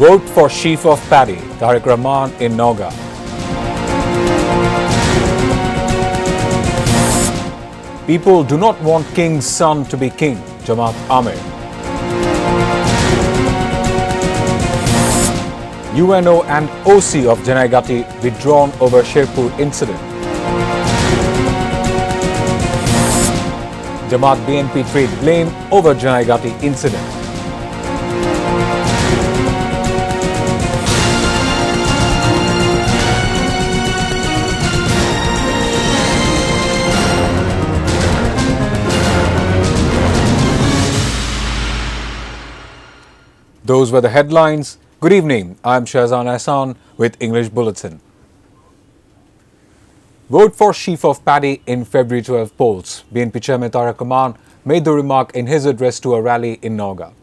Vote for Sheaf of Paddy, Tarique Rahman in Naogaon. People do not want king's son to be king, Jamaat Amir. UNO and OC of Janaigati withdrawn over Sherpur incident. Jamaat BNP trade blame over Janaigati incident. Those were the headlines. Good evening, I'm Shahzan Ahsan with English Bulletin. Vote for Sheaf of Paddy in February 12 polls. BNP Chairman Tarique Rahman made the remark in his address to a rally in Naogaon.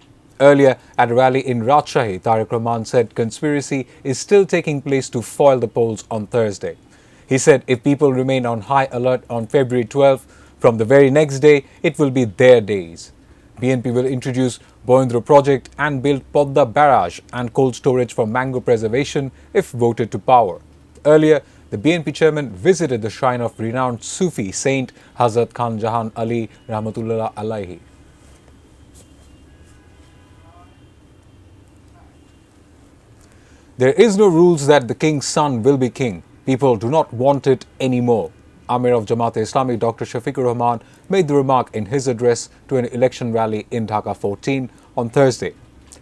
Earlier, at a rally in Rajshahi, Tarique Rahman said conspiracy is still taking place to foil the polls on Thursday. He said if people remain on high alert on February 12, from the very next day, it will be their days. BNP will introduce Boindro project and build Podda barrage and cold storage for mango preservation if voted to power. Earlier, the BNP chairman visited the shrine of renowned Sufi saint Hazrat Khan Jahan Ali Rahmatullah Alaihi. There is no rules that the king's son will be king. People do not want it anymore. Amir of Jamaat Islamic Dr. Sheaf Rahman made the remark in his address to an election rally in Dhaka 14 on Thursday.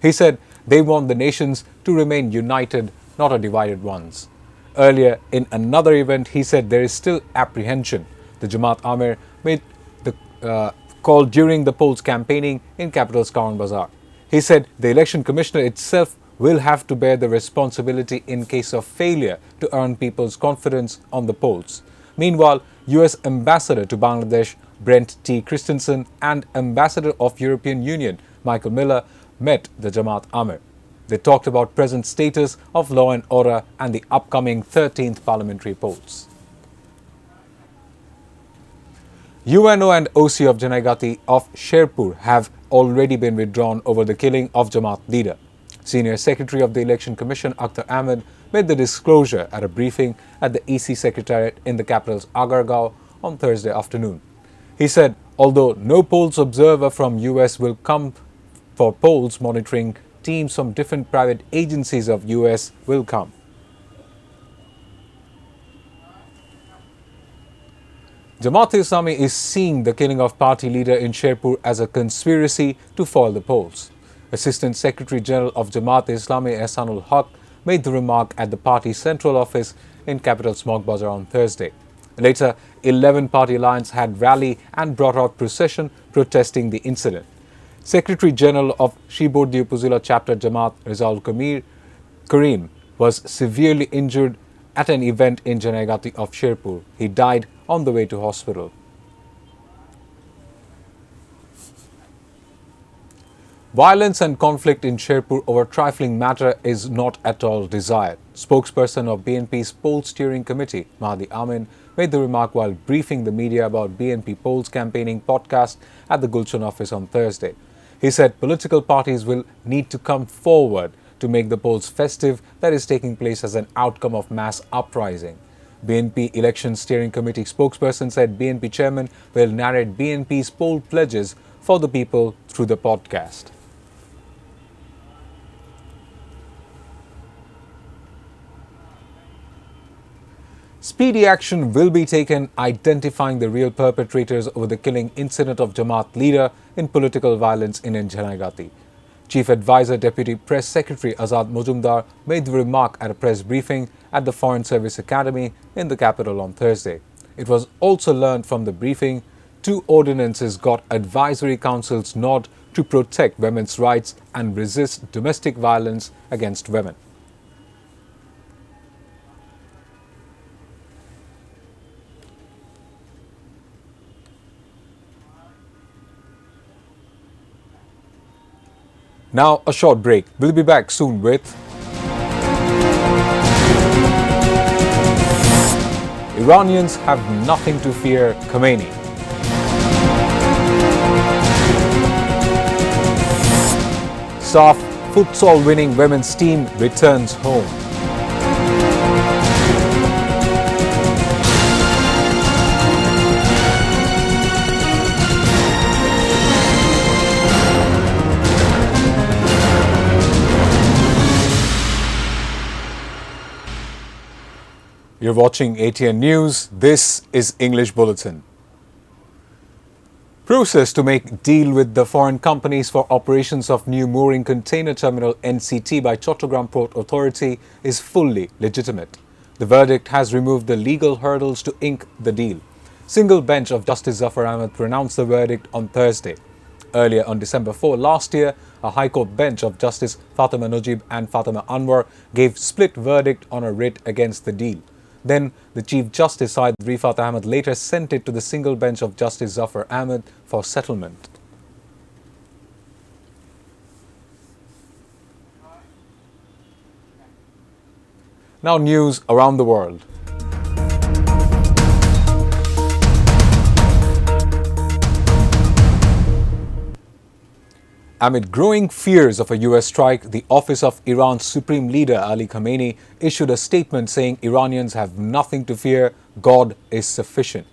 He said they want the nations to remain united, not a divided ones. Earlier, in another event, he said there is still apprehension. The Jamaat Amir made the call during the polls campaigning in capital's Karan Bazaar. He said the election commissioner itself will have to bear the responsibility in case of failure to earn people's confidence on the polls. Meanwhile, US Ambassador to Bangladesh Brent T. Christensen and Ambassador of European Union Michael Miller met the Jamaat Amir. They talked about present status of law and order and the upcoming 13th parliamentary polls. UNO and OC of Janaigati of Sherpur have already been withdrawn over the killing of Jamaat leader. Senior Secretary of the Election Commission Akhtar Ahmed made the disclosure at a briefing at the EC Secretariat in the capital's Agargaon on Thursday afternoon. He said, although no polls observer from US will come for polls monitoring, teams from different private agencies of US will come. Jamaat-e-Islami is seeing the killing of party leader in Sherpur as a conspiracy to foil the polls. Assistant Secretary General of Jamaat-e-Islami Ehsanul Haq made the remark at the party's central office in capital Smog Bazaar on Thursday. Later, 11 party alliance had rally and brought out procession protesting the incident. Secretary General of Khbor the Upazila chapter Jamaat Rizal Kareem was severely injured at an event in Janaigati of Sherpur. He died on the way to hospital. Violence and conflict in Sherpur over trifling matter is not at all desired. Spokesperson of BNP's poll steering committee, Mahdi Amin, made the remark while briefing the media about BNP polls campaigning podcast at the Gulshan office on Thursday. He said political parties will need to come forward to make the polls festive that is taking place as an outcome of mass uprising. BNP Election Steering Committee spokesperson said BNP chairman will narrate BNP's poll pledges for the people through the podcast. Speedy action will be taken identifying the real perpetrators over the killing incident of Jamaat leader in political violence in Janaigati. Chief Advisor Deputy Press Secretary Azad Mujumdar made the remark at a press briefing at the Foreign Service Academy in the capital on Thursday. It was also learned from the briefing 2 ordinances got advisory council's nod to protect women's rights and resist domestic violence against women. Now a short break. We'll be back soon with Iranians have nothing to fear Khomeini. SAF futsal-winning women's team returns home. You're watching ATN News. This is English Bulletin. Process to make deal with the foreign companies for operations of new mooring container terminal NCT by Chattogram Port Authority is fully legitimate. The verdict has removed the legal hurdles to ink the deal. Single bench of Justice Zafar Ahmed pronounced the verdict on Thursday. Earlier on December 4 last year, a High Court bench of Justice Fatima Najib and Fatima Anwar gave split verdict on a writ against the deal. Then, the Chief Justice Syed Rifat Ahmed later sent it to the single bench of Justice Zafar Ahmed for settlement. Now news around the world. Amid growing fears of a US strike, the office of Iran's Supreme Leader Ali Khamenei issued a statement saying Iranians have nothing to fear, God is sufficient.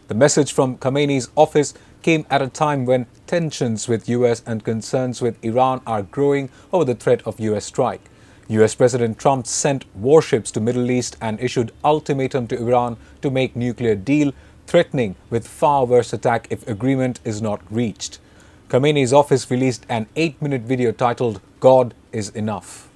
The message from Khamenei's office came at a time when tensions with US and concerns with Iran are growing over the threat of US strike. US President Trump sent warships to Middle East and issued ultimatum to Iran to make nuclear deal, threatening with far worse attack if agreement is not reached. Khamenei's office released an 8-minute video titled God is Enough.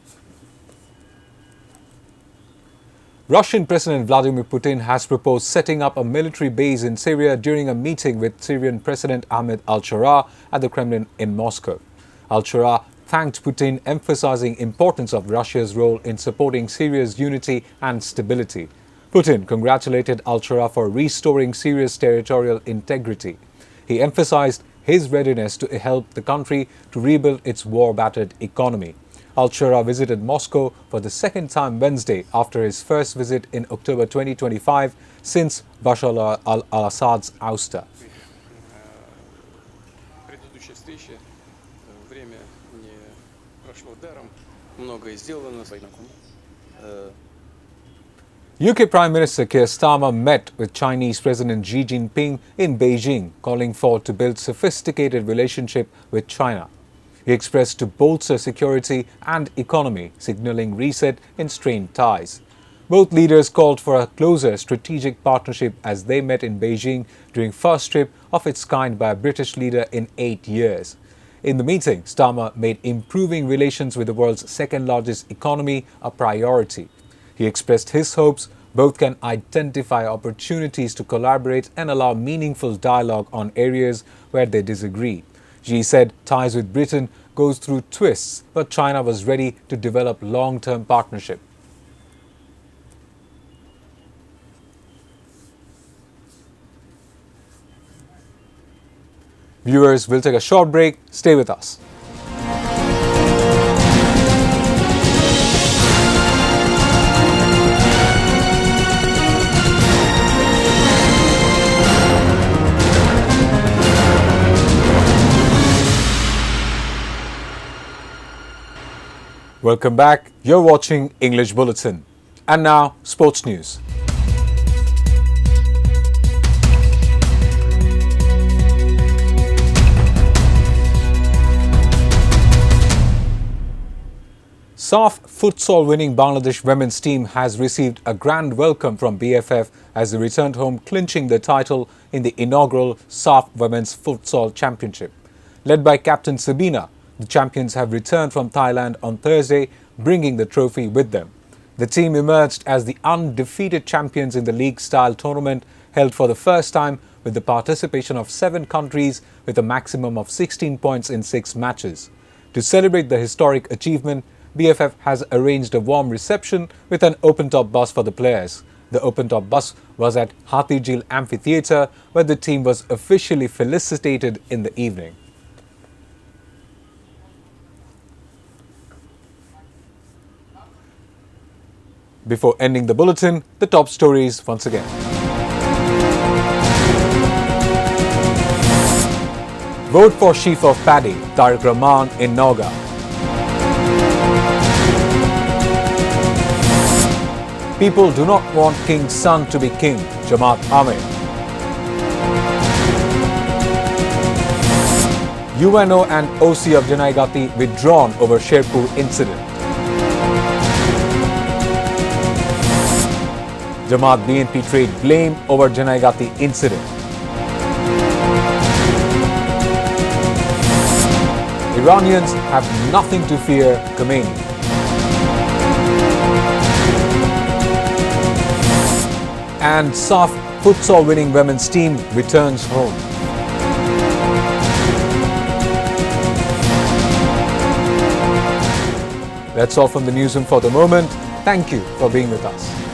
Russian President Vladimir Putin has proposed setting up a military base in Syria during a meeting with Syrian President Ahmed al-Shara at the Kremlin in Moscow. Al-Shara thanked Putin, emphasizing importance of Russia's role in supporting Syria's unity and stability. Putin congratulated al-Shara for restoring Syria's territorial integrity. He emphasized his readiness to help the country to rebuild its war-battered economy. Al-Shara visited Moscow for the second time Wednesday after his first visit in October 2025 since Bashar al-Assad's ouster. UK Prime Minister Keir Starmer met with Chinese President Xi Jinping in Beijing, calling for to build sophisticated relationship with China. He expressed to bolster security and economy, signaling reset in strained ties. Both leaders called for a closer strategic partnership as they met in Beijing during first trip of its kind by a British leader in 8 years. In the meeting, Starmer made improving relations with the world's second-largest economy a priority. He expressed his hopes both can identify opportunities to collaborate and allow meaningful dialogue on areas where they disagree. Xi said ties with Britain goes through twists, but China was ready to develop long-term partnership. Viewers, we'll take a short break. Stay with us. Welcome back. You're watching English Bulletin. And now, sports news. SAF futsal-winning Bangladesh women's team has received a grand welcome from BFF as they returned home, clinching the title in the inaugural SAF Women's Futsal Championship. Led by Captain Sabina, the champions have returned from Thailand on Thursday, bringing the trophy with them. The team emerged as the undefeated champions in the league-style tournament held for the first time with the participation of 7 countries with a maximum of 16 points in 6 matches. To celebrate the historic achievement, BFF has arranged a warm reception with an open-top bus for the players. The open-top bus was at Hathijil Amphitheatre, where the team was officially felicitated in the evening. Before ending the bulletin, the top stories once again. Vote for Sheaf Of Paddy, Tarique Rahman in Naogaon. People do not want king's son to be king, Jamaat Amir. UNO and OC of Janaigati withdrawn over Sherpur incident. Jamaat BNP trade blame over Janaigati incident. Iranians have nothing to fear, Khomeini. And SAF futsal winning women's team returns home. That's all from the newsroom for the moment. Thank you for being with us.